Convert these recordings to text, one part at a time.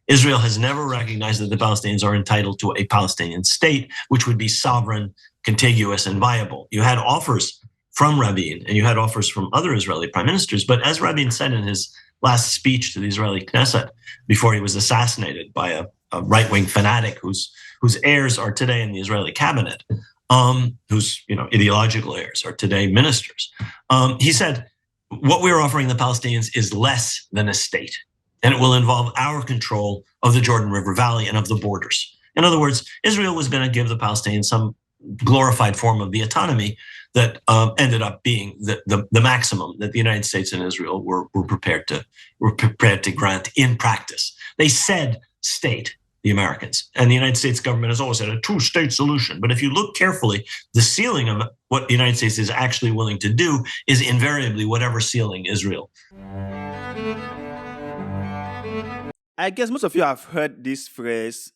Israel has never recognized that the Palestinians are entitled to a Palestinian state, which would be sovereign, contiguous, and viable. You had offers from Rabin and you had offers from other Israeli prime ministers, but as Rabin said in his last speech to the Israeli Knesset before he was assassinated by a right-wing fanatic whose heirs are today in the Israeli cabinet, whose ideological heirs are today ministers. He said, what we're offering the Palestinians is less than a state, and it will involve our control of the Jordan River Valley and of the borders. In other words, Israel was going to give the Palestinians some glorified form of the autonomy that ended up being the maximum that the United States and Israel were prepared to grant in practice. They said state, the Americans, and the United States government has always had a two-state solution. But if you look carefully, the ceiling of what the United States is actually willing to do is invariably whatever ceiling Israel. I guess most of you have heard this phrase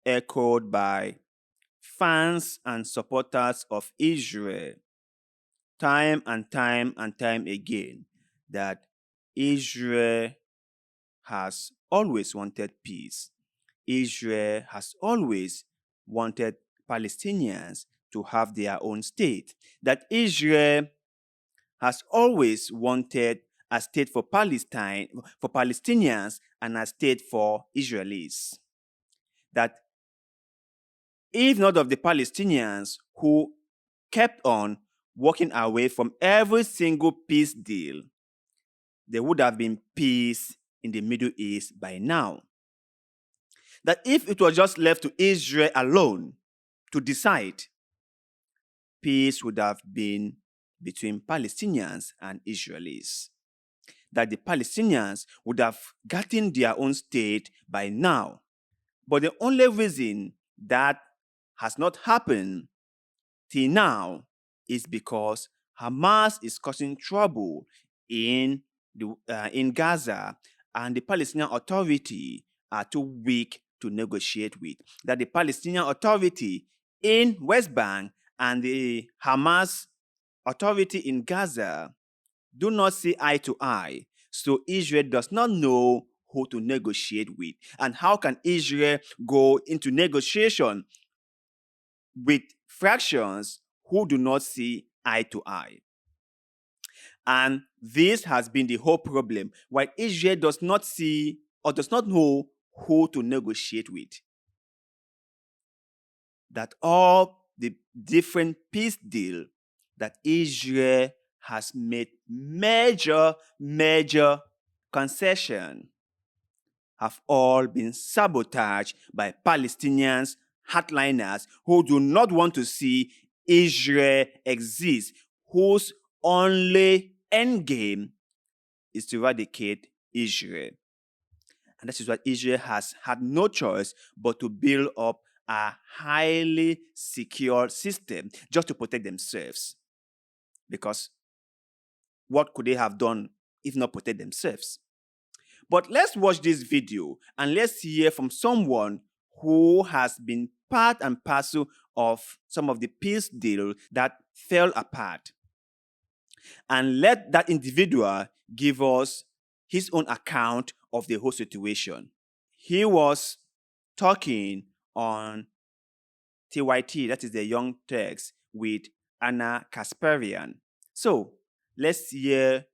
echoed by fans and supporters of Israel time and time again, that Israel has always wanted peace. Israel has always wanted Palestinians to have their own state. That Israel has always wanted a state for Palestine, for Palestinians, and a state for Israelis. That if not of the Palestinians who kept on walking away from every single peace deal, there would have been peace in the Middle East by now. That if it was just left to Israel alone to decide, peace would have been between Palestinians and Israelis. That the Palestinians would have gotten their own state by now. But the only reason that has not happened till now is because Hamas is causing trouble in Gaza, and the Palestinian Authority are too weak to negotiate with. That the Palestinian Authority in West Bank and the Hamas Authority in Gaza do not see eye to eye. So Israel does not know who to negotiate with. And how can Israel go into negotiation with fractions who do not see eye to eye? And this has been the whole problem. Why Israel does not see or does not know who to negotiate with. That all the different peace deals that Israel has made major concessions have all been sabotaged by Palestinians, hardliners who do not want to see Israel exist, whose only end game is to eradicate Israel. And that is why Israel has had no choice but to build up a highly secure system just to protect themselves. Because what could they have done if not protect themselves? But let's watch this video and let's hear from someone who has been part and parcel of some of the peace deals that fell apart. And let that individual give us his own account of the whole situation. He was talking on TYT, that is the Young Turks, with Anna Kasparian. So let's hear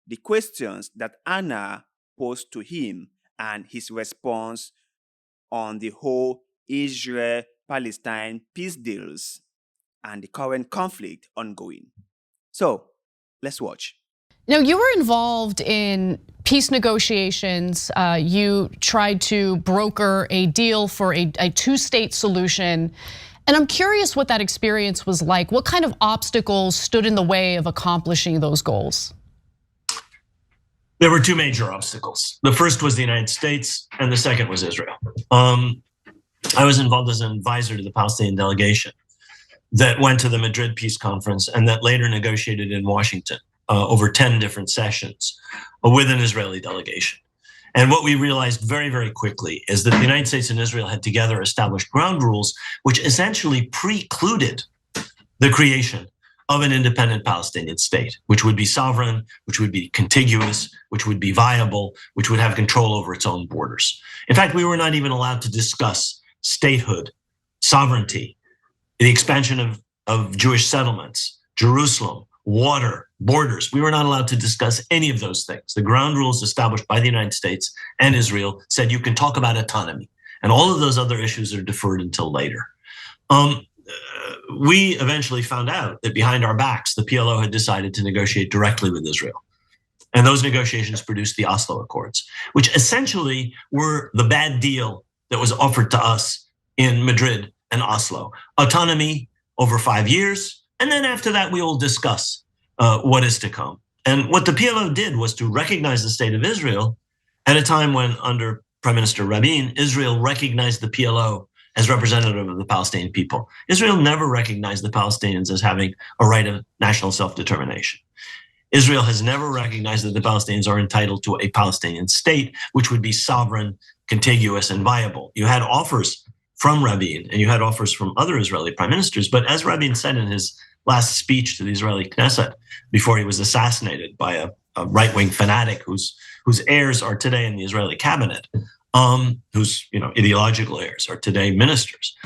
the questions that Anna posed to him and his response on the whole Israel-Palestine peace deals and the current conflict ongoing. So let's watch. Now, you were involved in peace negotiations. You tried to broker a deal for a two-state solution. And I'm curious what that experience was like. What kind of obstacles stood in the way of accomplishing those goals? There were two major obstacles. The first was the United States, and the second was Israel. I was involved as an advisor to the Palestinian delegation that went to the Madrid Peace Conference and that later negotiated in Washington over 10 different sessions with an Israeli delegation. And what we realized very quickly is that the United States and Israel had together established ground rules which essentially precluded the creation of an independent Palestinian state, which would be sovereign, which would be contiguous, which would be viable, which would have control over its own borders. In fact, we were not even allowed to discuss statehood, sovereignty, the expansion of Jewish settlements, Jerusalem, water, borders. We were not allowed to discuss any of those things. The ground rules established by the United States and Israel said you can talk about autonomy, and all of those other issues are deferred until later. We eventually found out that behind our backs, the PLO had decided to negotiate directly with Israel. And those negotiations produced the Oslo Accords, which essentially were the bad deal that was offered to us in Madrid and Oslo. Autonomy over 5 years, and then after that, we will discuss what is to come. And what the PLO did was to recognize the state of Israel at a time when, under Prime Minister Rabin, Israel recognized the PLO as representative of the Palestinian people. Israel never recognized the Palestinians as having a right of national self-determination. Israel has never recognized that the Palestinians are entitled to a Palestinian state, which would be sovereign, contiguous, and viable. You had offers from Rabin, and you had offers from other Israeli prime ministers, but as Rabin said in his last speech to the Israeli Knesset before he was assassinated by a right-wing fanatic whose heirs are today in the Israeli cabinet, whose ideological heirs are today ministers.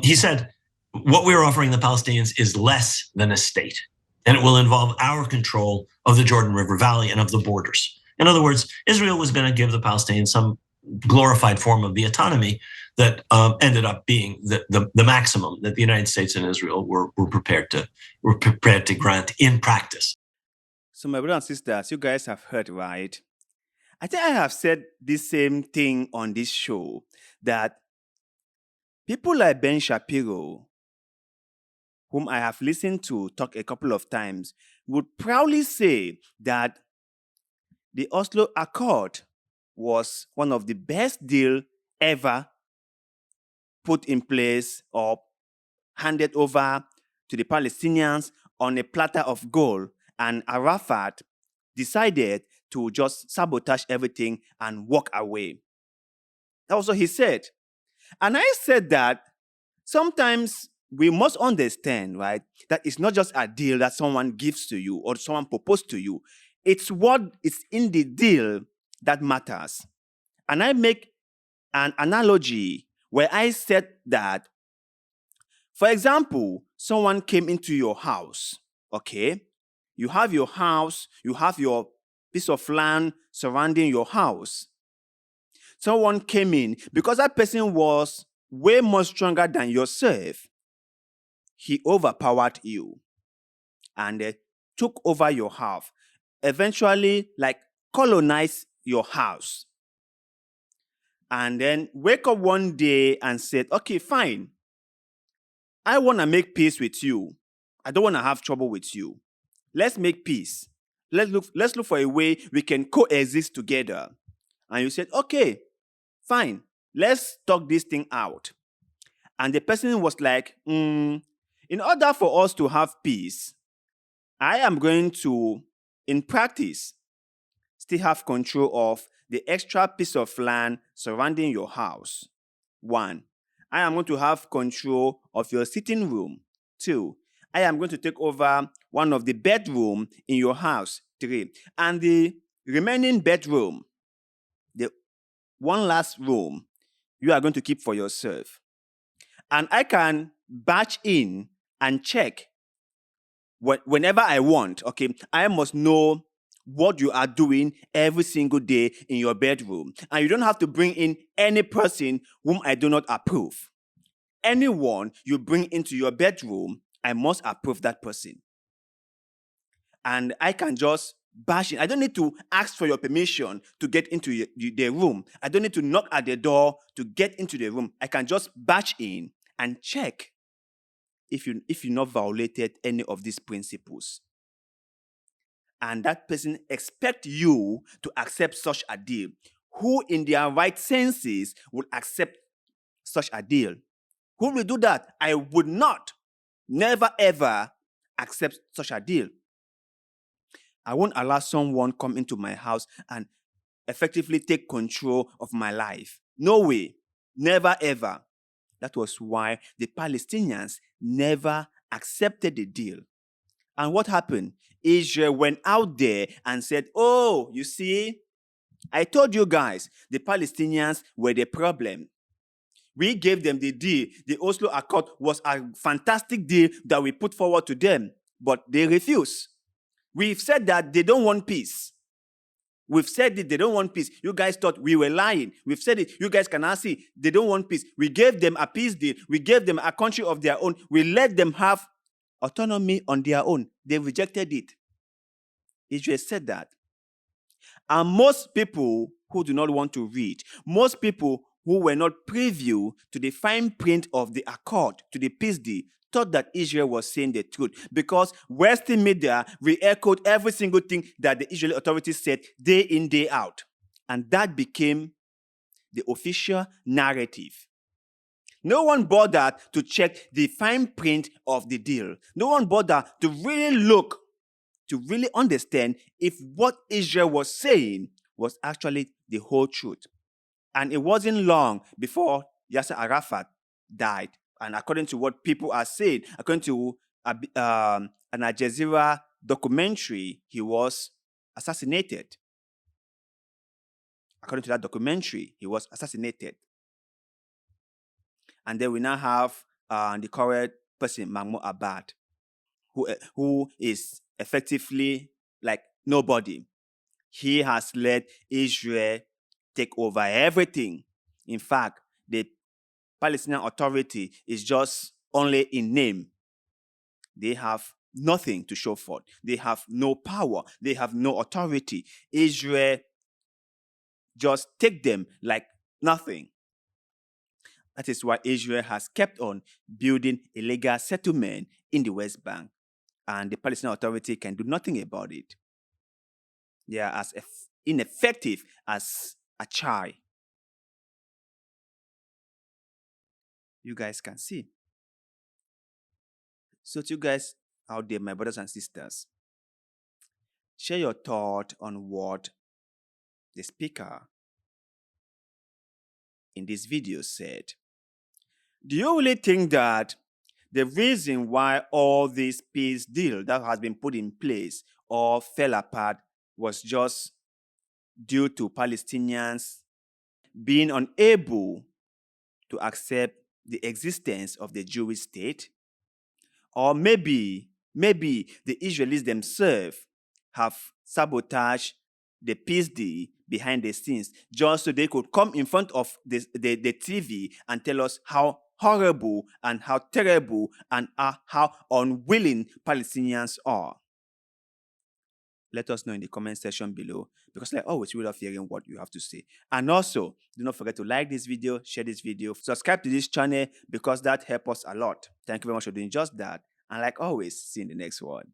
He said, what we're offering the Palestinians is less than a state, and it will involve our control of the Jordan River Valley and of the borders. In other words, Israel was going to give the Palestinians some glorified form of the autonomy that ended up being the maximum that the United States and Israel were prepared to grant in practice. So my brothers and sisters, you guys have heard, right? I think I have said this same thing on this show, that people like Ben Shapiro, whom I have listened to talk a couple of times, would proudly say that the Oslo Accord was one of the best deals ever put in place or handed over to the Palestinians on a platter of gold, and Arafat decided to just sabotage everything and walk away. That was what he said. And I said that sometimes we must understand, right, that it's not just a deal that someone gives to you or someone proposed to you. It's what is in the deal that matters. And I make an analogy where I said that, for example, someone came into your house, okay? You have your house, you have your piece of land surrounding your house. Someone came in, because that person was way more stronger than yourself, he overpowered you and took over your house, eventually colonized your house. And then wake up one day and said, okay, fine. I want to make peace with you. I don't want to have trouble with you. Let's make peace. Let's look for a way we can coexist together. And you said, okay, fine. Let's talk this thing out. And the person was like, in order for us to have peace, I am going to, in practice, still have control of the extra piece of land surrounding your house. 1, I am going to have control of your sitting room. 2, I am going to take over one of the bedroom in your house. 3, and the remaining bedroom, the one last room, you are going to keep for yourself. And I can batch in and check whenever I want, okay? I must know what you are doing every single day in your bedroom. And you don't have to bring in any person whom I do not approve. Anyone you bring into your bedroom, I must approve that person. And I can just bash in. I don't need to ask for your permission to get into the room. I don't need to knock at the door to get into the room. I can just bash in and check if you not violated any of these principles. And that person expects you to accept such a deal. Who in their right senses would accept such a deal? Who will do that? I would not, never ever accept such a deal. I won't allow someone come into my house and effectively take control of my life. No way. Never ever. That was why the Palestinians never accepted the deal. And what happened? Israel went out there and said, oh, you see, I told you guys, the Palestinians were the problem. We gave them the deal. The Oslo Accord was a fantastic deal that we put forward to them, but they refuse. We've said that they don't want peace. We've said it, they don't want peace. You guys thought we were lying. We've said it. You guys can now see they don't want peace. We gave them a peace deal. We gave them a country of their own. We let them have autonomy on their own. They rejected it. Israel said that. And most people who do not want to read, most people who were not privy to the fine print of the accord, to the peace deal, thought that Israel was saying the truth because Western media re-echoed every single thing that the Israeli authorities said day in, day out. And that became the official narrative. No one bothered to check the fine print of the deal. No one bothered to really look, to really understand if what Israel was saying was actually the whole truth. And it wasn't long before Yasser Arafat died. And according to what people are saying, according to an Al Jazeera documentary, he was assassinated. According to that documentary, he was assassinated. And then we now have the current person, Mahmoud Abbas, who is effectively like nobody. He has let Israel take over everything. In fact, the Palestinian Authority is just only in name. They have nothing to show for. They have no power. They have no authority. Israel just take them like nothing. That is why Israel has kept on building illegal settlement in the West Bank. And the Palestinian Authority can do nothing about it. They are as ineffective as a child. You guys can see. So to you guys out there, my brothers and sisters, share your thought on what the speaker in this video said. Do you really think that the reason why all this peace deal that has been put in place or fell apart was just due to Palestinians being unable to accept the existence of the Jewish state? Or maybe the Israelis themselves have sabotaged the peace deal behind the scenes just so they could come in front of the TV and tell us how horrible and how terrible and how unwilling Palestinians are. Let us know in the comment section below, because like always, we love hearing what you have to say. And also, do not forget to like this video, share this video, subscribe to this channel, because that helps us a lot. Thank you very much for doing just that. And like always, see you in the next one.